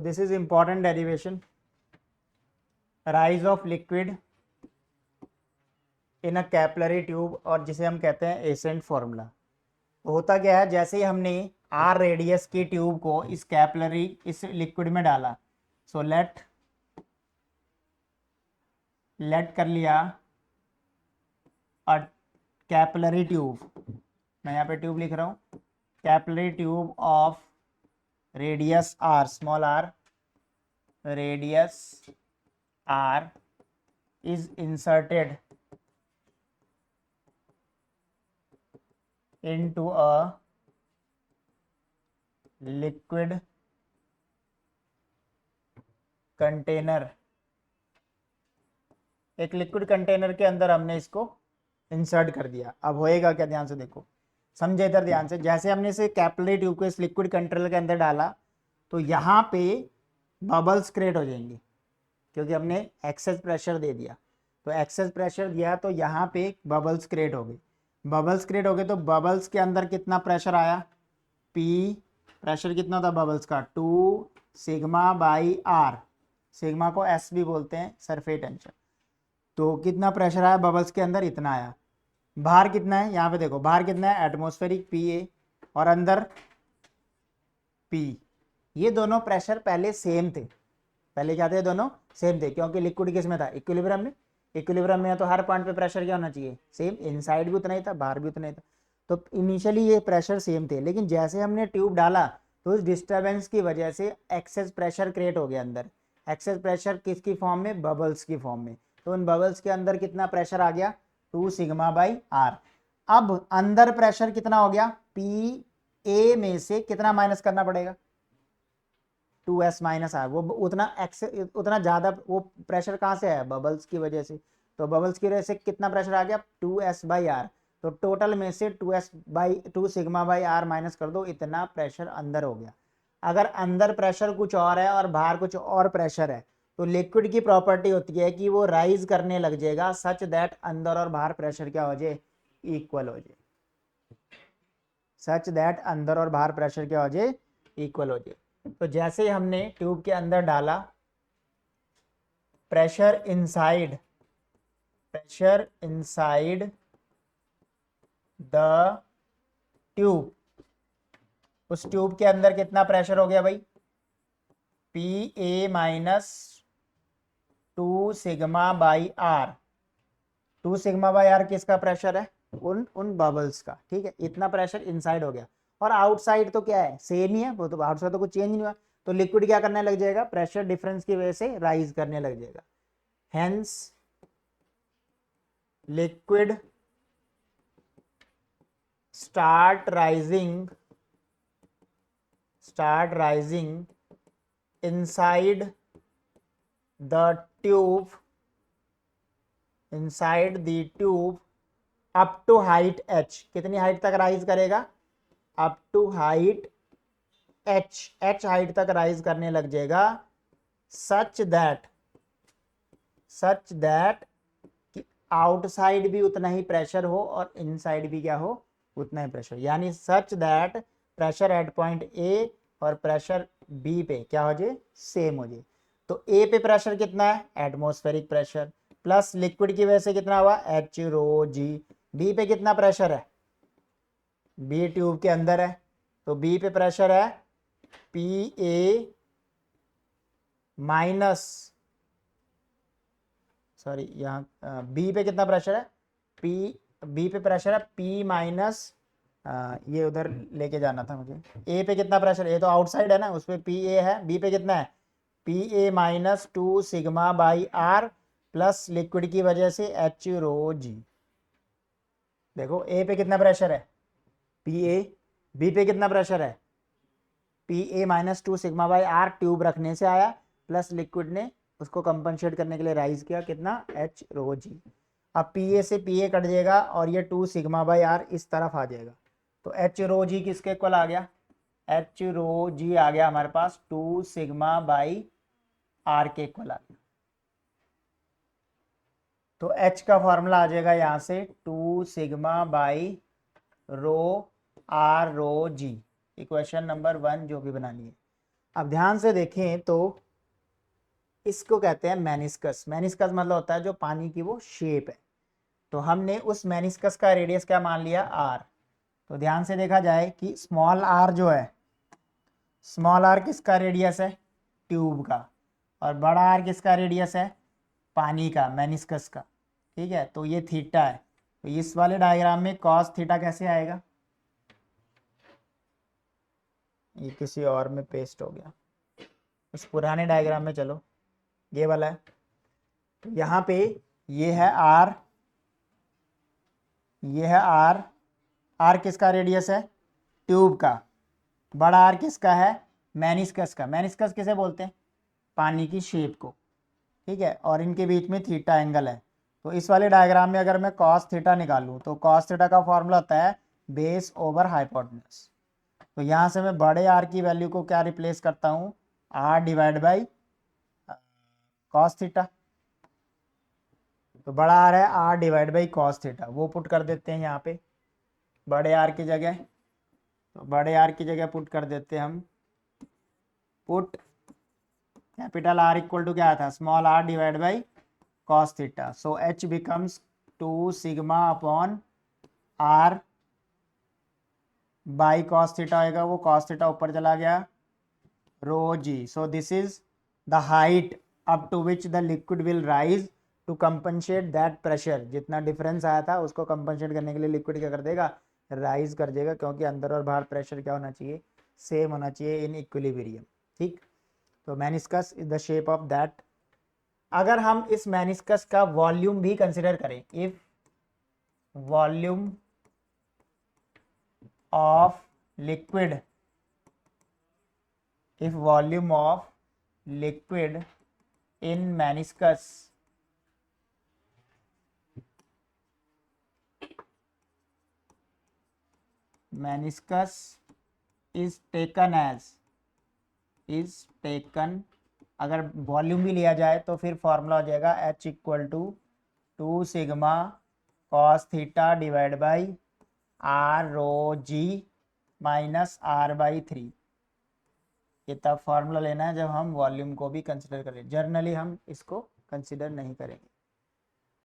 This is important derivation, rise of liquid in a capillary tube, और जिसे हम कहते हैं एसेंट फॉर्मूला। तो होता क्या है, जैसे ही हमने आर रेडियस की ट्यूब को इस कैपिलरी इस लिक्विड में डाला, सो लेट कर लिया और कैपिलरी ट्यूब, मैं यहाँ पे ट्यूब लिख रहा हूँ, capillary tube of radius R, small R, radius R is inserted into a liquid container। एक लिक्विड कंटेनर के अंदर हमने इसको इंसर्ट कर दिया। अब होएगा क्या, ध्यान से देखो, समझे इधर ध्यान से। जैसे हमने इसे कैपिलरी ट्यूब को इस लिक्विड कंटेनर के अंदर डाला तो यहाँ पे बबल्स क्रिएट हो जाएंगे, क्योंकि हमने एक्सेस प्रेशर दे दिया। तो एक्सेस प्रेशर दिया तो यहाँ पे बबल्स क्रिएट हो गए। बबल्स क्रिएट हो गए तो बबल्स के अंदर कितना प्रेशर आया, पी, प्रेशर कितना था बबल्स का, 2 सिग्मा बाई आर, सिग्मा को एस भी बोलते हैं, सरफेस टेंशन। तो कितना प्रेशर आया बबल्स के अंदर, इतना आया। बाहर कितना है, यहाँ पे देखो बाहर कितना है, एटमॉस्फेरिक पी ए, और अंदर पी। ये दोनों प्रेशर पहले सेम थे, पहले क्या थे, दोनों सेम थे, क्योंकि लिक्विड किस में था, इक्विलिब्रियम में। इक्विलिब्रियम में है तो हर पॉइंट पे प्रेशर क्या होना चाहिए, सेम, इनसाइड भी उतना ही था, बाहर भी उतना ही था। तो इनिशियली ये प्रेशर सेम थे, लेकिन जैसे हमने ट्यूब डाला तो इस डिस्टर्बेंस की वजह से एक्सेस प्रेशर क्रिएट हो गया अंदर। एक्सेस प्रेशर किसकी फॉर्म में, बबल्स की फॉर्म में। तो उन बबल्स के अंदर कितना प्रेशर आ गया, 2 सिग्मा बाई आर। अब अंदर प्रेशर कितना हो गया, पी ए में से कितना माइनस करना पड़ेगा, 2s माइनस आर। वो उतना ज्यादा वो प्रेशर कहाँ से आया, बबल्स की वजह से। तो बबल्स की वजह से कितना प्रेशर आ गया, 2s बाई आर। तो टोटल में से 2 सिग्मा बाई आर माइनस कर दो, इतना प्रेशर अंदर हो गया। अगर अंदर प्रेशर कुछ और है और बाहर कुछ और प्रेशर है तो लिक्विड की प्रॉपर्टी होती है कि वो राइज करने लग जाएगा, सच दैट अंदर और बाहर प्रेशर क्या हो जाए, इक्वल हो जाए। सच दैट अंदर और बाहर प्रेशर क्या हो जाए, इक्वल हो जाए। तो जैसे ही हमने ट्यूब के अंदर डाला, प्रेशर इनसाइड द ट्यूब, उस ट्यूब के अंदर कितना प्रेशर हो गया भाई, P A minus 2 sigma by R. 2 sigma by R किसका प्रेशर है, उन बबल्स का, ठीक है। इतना प्रेशर इनसाइड हो गया, और आउटसाइड तो क्या है, सेम ही है, वो तो आउटसाइड तो कुछ चेंज नहीं हुआ। तो लिक्विड क्या करने लग जाएगा, प्रेशर डिफरेंस की वजह से राइज करने लग जाएगा। Hence liquid start rising inside the tube up to height h। कितनी हाइट तक राइज करेगा, up to height h height तक राइज करने लग जाएगा, सच दैट आउटसाइड भी उतना ही प्रेशर हो और इनसाइड भी क्या हो, उतना ही प्रेशर। यानी such that pressure at point A और प्रेशर बी पे क्या हो जाए, सेम हो जाए। तो ए पे प्रेशर कितना है, एटमॉस्फेरिक प्रेशर, प्लस लिक्विड की वजह से कितना हुआ, एच रो जी। बी पे कितना प्रेशर है, बी ट्यूब के अंदर है, तो बी पे प्रेशर है पी ए माइनस, सॉरी यहाँ बी पे कितना प्रेशर है, बी पे प्रेशर है पी माइनस, ये उधर लेके जाना था मुझे। ए पे कितना प्रेशर, ए तो आउटसाइड है ना, उस पर पी ए है, बी पे कितना है, P A minus 2 sigma by R, plus liquid की वजह से एच रो जी। देखो ए पे कितना प्रेशर है, पी ए, बी पे कितना प्रेशर है, P A minus 2 sigma by R, tube रखने से आया, प्लस लिक्विड ने उसको कंपनसेट करने के लिए राइज किया, कितना, एच रो जी। अब पी ए से पी ए कट जाएगा और ये 2 सिग्मा बाई आर इस तरफ आ जाएगा, तो एच रो जी किसके इक्वल आ गया, एच रो जी आ गया हमारे पास 2 सिग्मा बाई आर के इक्वल आ गया। तो एच का फॉर्मूला आ जाएगा यहां से 2 sigma by rho R rho g, equation number 1 जो भी बनानी है। अब ध्यान से देखें तो इसको कहते हैं मेनिस्कस। मेनिस्कस मतलब होता है जो पानी की वो शेप है। तो हमने उस मेनिस्कस का रेडियस क्या मान लिया, आर। तो ध्यान से देखा जाए कि स्मॉल आर जो है, स्मॉल आर किसका रेडियस है, ट्यूब का, और बड़ा आर किसका रेडियस है, पानी का, मेनिस्कस का। ठीक है, तो ये थीटा है। तो इस वाले डायग्राम में कॉस थीटा कैसे आएगा, ये किसी और में पेस्ट हो गया, उस पुराने डायग्राम में चलो, ये वाला है। तो यहाँ पे ये है आर, ये है आर। आर किसका रेडियस है, ट्यूब का। बड़ा आर किसका है, मेनिस्कस का। मेनिस्कस किसे बोलते हैं, पानी की शेप को। ठीक है, और इनके बीच में थीटा एंगल है। तो इस वाले डायग्राम में अगर मैं कॉस थीटा निकालूं तो कॉस थीटा का फॉर्मूला होता है बेस ओवर हाइपोटेनस। तो यहाँ से मैं बड़े आर की वैल्यू को क्या रिप्लेस करता हूँ, R divide by cos theta. तो बड़ा आर है R divide by cos theta, वो पुट कर देते हैं यहाँ पे बड़े आर की जगह। तो बड़े आर की जगह पुट कर देते हैं हम, put capital R equal to क्या था, small R divide by cos theta. So H becomes 2 sigma upon R by cos theta होएगा, वो कॉस थीटा ऊपर चला गया, rho g. So this is the height up to which the liquid will rise to compensate that pressure. जितना difference आया था उसको compensate करने के लिए लिक्विड क्या कर देगा, राइज कर देगा, क्योंकि अंदर और बाहर प्रेशर क्या होना चाहिए, सेम होना चाहिए, इन इक्विलिब्रियम। ठीक, तो meniscus is the shape of that. अगर हम इस मेनिस्कस का वॉल्यूम भी कंसिडर करें, if volume of liquid, if volume of liquid in meniscus is taken as, अगर वॉल्यूम भी लिया जाए तो फिर फॉर्मूला हो जाएगा H equal to 2 sigma cos theta divide by R rho g minus R by 3। ये तब फॉर्मूला लेना है जब हम वॉल्यूम को भी कंसिडर करें, जर्नली हम इसको कंसिडर नहीं करेंगे।